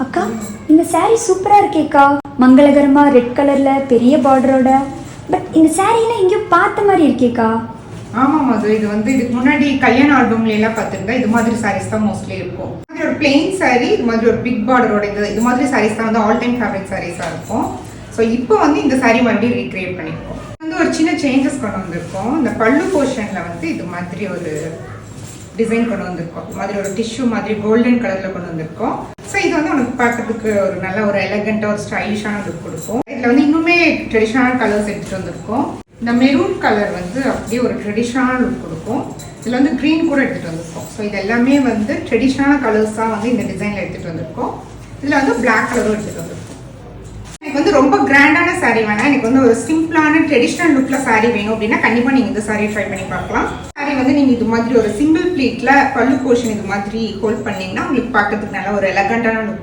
அக்கா இந்த saree சூப்பரா இருக்கேக்கா. மங்களகரமா ரெட் கலர்ல பெரிய பார்டரோட. பட் இந்த சாரீனா எங்கேயும் பார்த்த மாதிரி இருக்கேக்கா. ஆமாம் மது, இது வந்து இதுக்கு முன்னாடி கல்யாண ஆல்பம்ல எல்லாம் பார்த்துருந்தா இது மாதிரி சாரீஸ் தான் மோஸ்ட்லி இருக்கும். இது ஒரு பிளெயின் சாரீ, இது மாதிரி ஒரு பிக் பார்டரோட இது மாதிரி சாரீஸ் தான் வந்து ஆல் டைம் ஃபேவரட் சாரீஸாக இருக்கும். ஸோ இப்போ வந்து இந்த சாரீ மறுபடியும் ரீக்ரியேட் பண்ணியிருக்கோம். வந்து ஒரு சின்ன சேஞ்சஸ் கொண்டு வந்திருக்கோம். இந்த பல்லு போர்ஷனில் வந்து இது மாதிரி ஒரு டிசைன் கொண்டு வந்திருக்கோம். இது மாதிரி ஒரு டிஷ்யூ மாதிரி கோல்டன் கலரில் கொண்டு வந்திருக்கோம். ஸோ இது வந்து உனக்கு பார்க்கறதுக்கு ஒரு நல்ல ஒரு எலகண்ட்டாக ஒரு ஸ்டைலிஷான லுக் கொடுக்கும். இதில் வந்து இன்னுமே ட்ரெடிஷ்னலான கலர்ஸ் எடுத்துகிட்டு வந்திருக்கோம். இந்த மெரூன் கலர் வந்து அப்படியே ஒரு ட்ரெடிஷ்னலான லுக் கொடுக்கும். இதில் வந்து க்ரீன் கூட எடுத்துகிட்டு வந்திருக்கோம். ஸோ இது எல்லாமே வந்து ட்ரெடிஷ்னலான கலர்ஸ் தான் வந்து இந்த டிசைனில் எடுத்துகிட்டு வந்திருக்கோம். இதில் வந்து பிளாக் கலரும் எடுத்துகிட்டு வந்திருக்கோம். எனக்கு வந்து ரொம்ப கிராண்டான சாரீ வேணாம், எனக்கு வந்து ஒரு சிம்பிளான ட்ரெடிஷ்னல் லுக்கில் சாரீ வேணும் அப்படின்னா கண்டிப்பாக நீங்கள் இந்த சாரீ ட்ரை பண்ணி பார்க்கலாம். சாரீ வந்து நீங்கள் இது மாதிரி ஒரு சிங்கிள் ப்ளீட்டில் பல்லு போர்ஷன் இது மாதிரி ஹோல்ட் பண்ணிங்கன்னா உங்களுக்கு பார்க்கறதுக்கு நல்ல ஒரு எலகண்டான லுக்